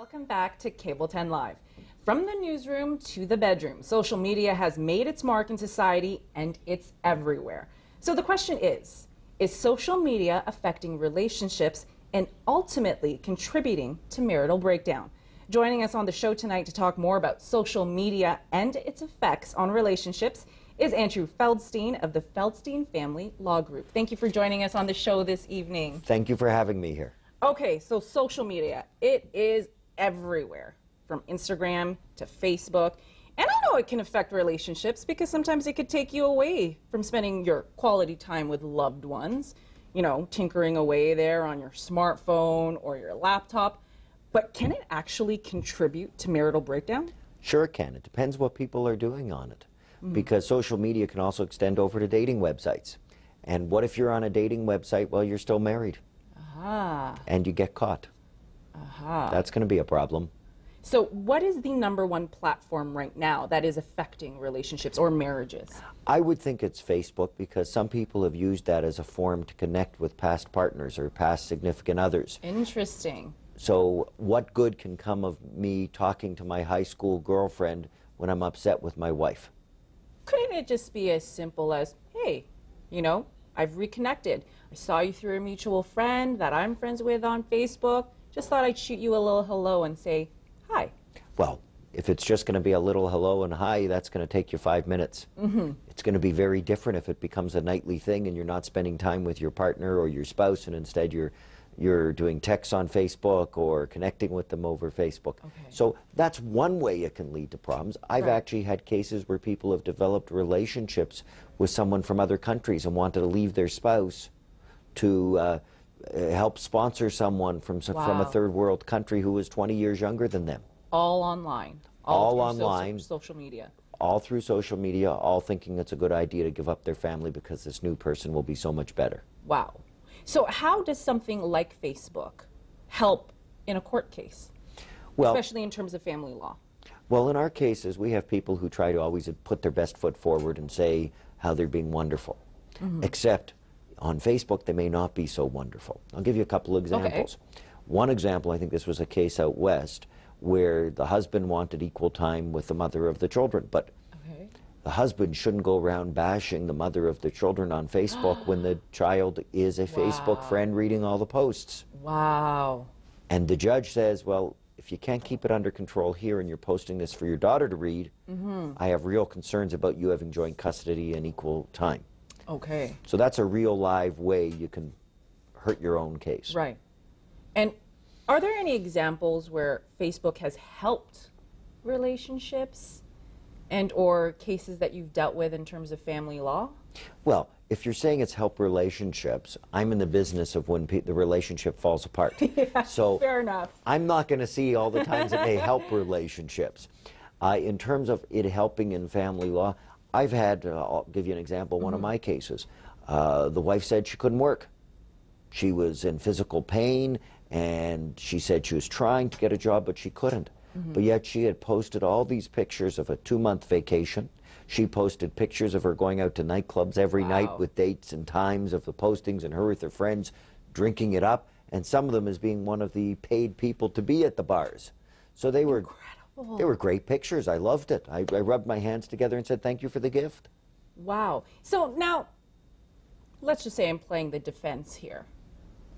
Welcome back to Cable 10 Live. From the newsroom to the bedroom, social media has made its mark in society and it's everywhere. So the question is social media affecting relationships and ultimately contributing to marital breakdown? Joining us on the show tonight to talk more about social media and its effects on relationships is Andrew Feldstein of the Feldstein Family Law Group. Thank you for joining us on the show this evening. Thank you for having me here. Okay, so social media, it is everywhere, from Instagram to Facebook. And I know it can affect relationships because sometimes it could take you away from spending your quality time with loved ones, you know, tinkering away there on your smartphone or your laptop. But can it actually contribute to marital breakdown? Sure it can. It depends what people are doing on it. Because social media can also extend over to dating websites. And what if you're on a dating website while you're still married? And you get caught? That's going to be a problem. So what is the #1 platform right now that is affecting relationships or marriages? I would think it's Facebook, because some people have used that as a form to connect with past partners or past significant others. Interesting. So what good can come of me talking to my high school girlfriend when I'm upset with my wife? Couldn't it just be as simple as, hey, you know, I've reconnected. I saw you through a mutual friend that I'm friends with on Facebook. Just thought I'd shoot you a little hello and say hi. Well, if it's just going to be a little hello and hi, that's going to take you 5 minutes. It's going to be very different if it becomes a nightly thing and you're not spending time with your partner or your spouse, and instead you're doing texts on Facebook or connecting with them over Facebook. So that's one way it can lead to problems. I've actually had cases where people have developed relationships with someone from other countries and wanted to leave their spouse to help sponsor someone from a third world country who was 20 years younger than them. All online. All online. Social media. All through social media, all thinking it's a good idea to give up their family because this new person will be so much better. Wow. So how does something like Facebook help in a court case, especially in terms of family law? Well, in our cases, we have people who try to always put their best foot forward and say how they're being wonderful. Except on Facebook, they may not be so wonderful. I'll give you a couple of examples. One example, I think this was a case out west, where the husband wanted equal time with the mother of the children, but the husband shouldn't go around bashing the mother of the children on Facebook when the child is a Facebook friend reading all the posts. And the judge says, well, if you can't keep it under control here and you're posting this for your daughter to read, I have real concerns about you having joint custody and equal time. So that's a real live way you can hurt your own case. Right. And are there any examples where Facebook has helped relationships and or cases that you've dealt with in terms of family law? Well, if you're saying it's helped relationships, I'm in the business of when the relationship falls apart. So fair enough. I'm not going to see all the times it may help relationships. In terms of it helping in family law, I've had, I'll give you an example, one of my cases. The wife said she couldn't work. She was in physical pain, and she said she was trying to get a job, but she couldn't. But yet she had posted all these pictures of a 2-month vacation. She posted pictures of her going out to nightclubs every night with dates and times of the postings, and her with her friends drinking it up, and some of them as being one of the paid people to be at the bars. So they were great pictures. I loved it. I rubbed my hands together and said, thank you for the gift. Wow. So now, let's just say I'm playing the defense here.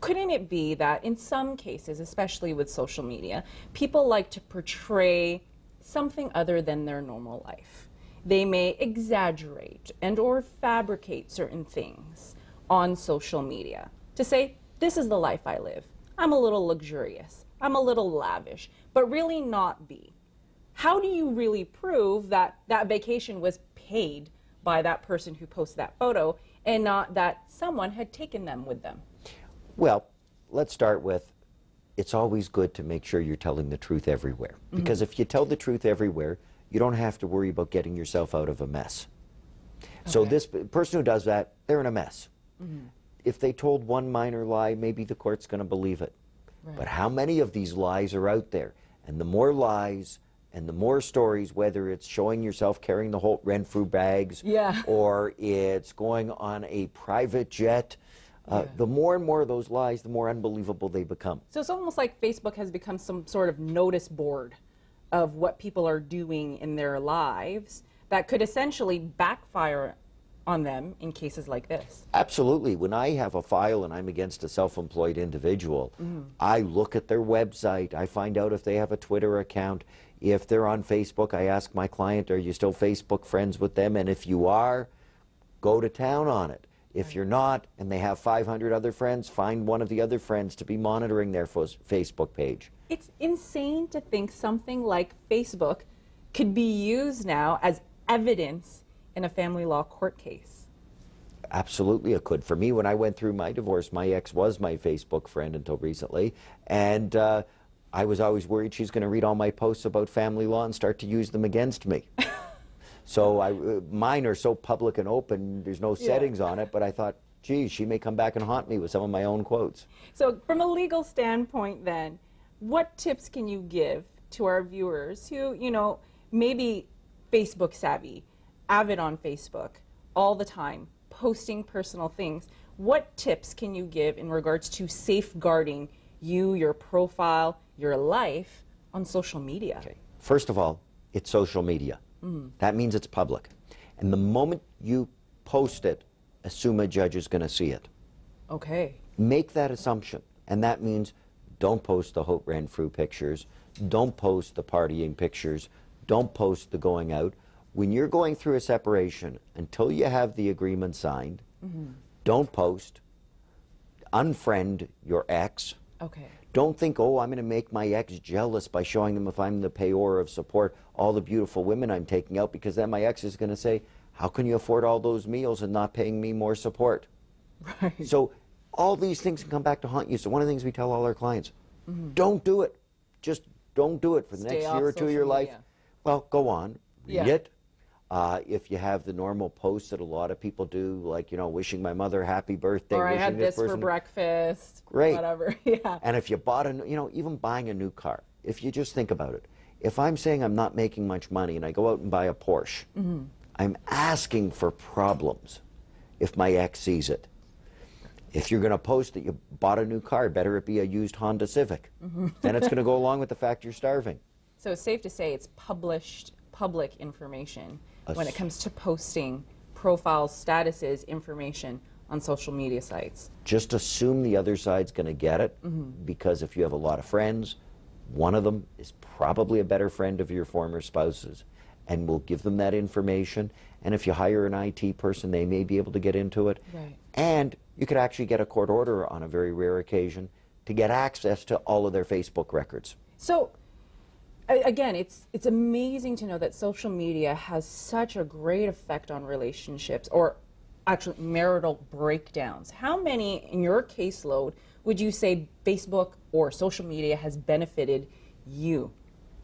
Couldn't it be that in some cases, especially with social media, people like to portray something other than their normal life? They may exaggerate and or fabricate certain things on social media to say, this is the life I live. I'm a little luxurious. I'm a little lavish, but really not be. How do you really prove that that vacation was paid by that person who posted that photo and not that someone had taken them with them? Well, let's start with, it's always good to make sure you're telling the truth everywhere. Because if you tell the truth everywhere, you don't have to worry about getting yourself out of a mess. So this person who does that, they're in a mess. If they told one minor lie, maybe the court's going to believe it. But how many of these lies are out there? And the more lies and the more stories, whether it's showing yourself carrying the Holt Renfrew bags, or it's going on a private jet The more and more of those lies, the more unbelievable they become. So it's almost like Facebook has become some sort of notice board of what people are doing in their lives that could essentially backfire on them in cases like this. Absolutely. When I have a file and I'm against a self-employed individual, I look at their website, I find out if they have a Twitter account. If they're on Facebook, I ask my client, are you still Facebook friends with them? And if you are, go to town on it. If you're not, and they have 500 other friends, find one of the other friends to be monitoring their Facebook page. It's insane to think something like Facebook could be used now as evidence in a family law court case. Absolutely it could. For me, when I went through my divorce, my ex was my Facebook friend until recently, and I was always worried she's going to read all my posts about family law and start to use them against me. So mine are so public and open, there's no settings on it, but I thought, geez, she may come back and haunt me with some of my own quotes. So from a legal standpoint then, what tips can you give to our viewers who, you know, maybe Facebook savvy, avid on Facebook all the time, posting personal things? What tips can you give in regards to safeguarding you, your profile, your life on social media? Okay. First of all, it's social media. That means it's public. And the moment you post it, assume a judge is going to see it. Okay. Make that assumption. And that means don't post the Hope Renfrew pictures, don't post the partying pictures, don't post the going out. When you're going through a separation, until you have the agreement signed, don't post, unfriend your ex. Okay. Don't think, oh, I'm going to make my ex jealous by showing them, if I'm the payor of support, all the beautiful women I'm taking out, because then my ex is going to say, how can you afford all those meals and not paying me more support? Right. So all these things can come back to haunt you. So one of the things we tell all our clients, don't do it. Just don't do it for the next year or two of your life. Well, go on, read it. If you have the normal posts that a lot of people do, like, you know, wishing my mother happy birthday, or I wishing had this for person breakfast, great, whatever. And if you bought a, you know, even buying a new car, if you just think about it, if I'm saying I'm not making much money and I go out and buy a Porsche, I'm asking for problems if my ex sees it. If you're going to post that you bought a new car, better it be a used Honda Civic. Then it's going to go along with the fact you're starving. So it's safe to say it's published public information when it comes to posting profiles, statuses, information on social media sites. Just assume the other side's going to get it, because if you have a lot of friends, one of them is probably a better friend of your former spouse's and will give them that information. And if you hire an IT person, they may be able to get into it. Right. And you could actually get a court order on a very rare occasion to get access to all of their Facebook records. So again, it's amazing to know that social media has such a great effect on relationships, or actually marital breakdowns. How many in your caseload would you say Facebook or social media has benefited you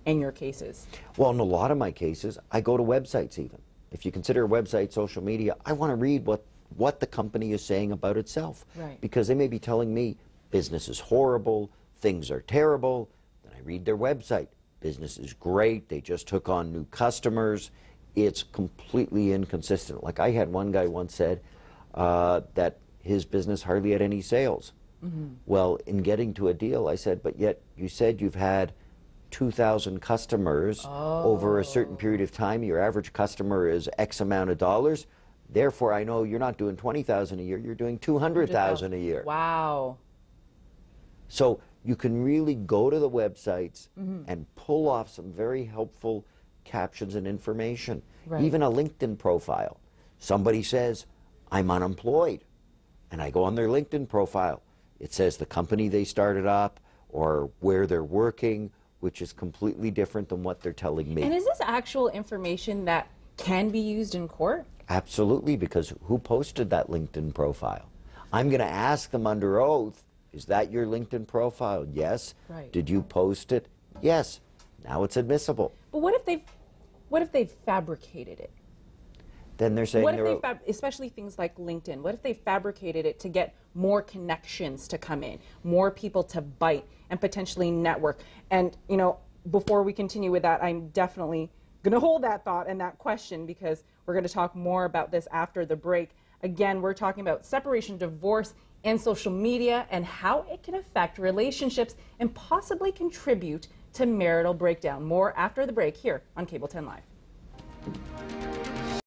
in your cases? Well, in a lot of my cases, I go to websites even. If you consider a website social media, I want to read what the company is saying about itself. Right. Because they may be telling me business is horrible, things are terrible. Then I read their website. Business is great, they just took on new customers. It's completely inconsistent. Like I had one guy once said that his business hardly had any sales. Well, in getting to a deal, I said, but yet you said you've had 2,000 customers over a certain period of time. Your average customer is X amount of dollars. Therefore, I know you're not doing 20,000 a year, you're doing 200,000 a year. Wow. So you can really go to the websites and pull off some very helpful captions and information. Right. Even a LinkedIn profile. Somebody says, I'm unemployed. And I go on their LinkedIn profile. It says the company they started up or where they're working, which is completely different than what they're telling me. And is this actual information that can be used in court? Absolutely, because who posted that LinkedIn profile? I'm going to ask them under oath, is that your LinkedIn profile? Yes. Right. Did you post it? Yes. Now it's admissible. But what if they've fabricated it? Then they're saying what if especially things like LinkedIn, what if they fabricated it to get more connections to come in, more people to bite and potentially network? And, you know, before we continue with that, I'm definitely going to hold that thought and that question, because we're going to talk more about this after the break. Again, we're talking about separation, divorce and social media and how it can affect relationships and possibly contribute to marital breakdown. More after the break here on Cable 10 Live.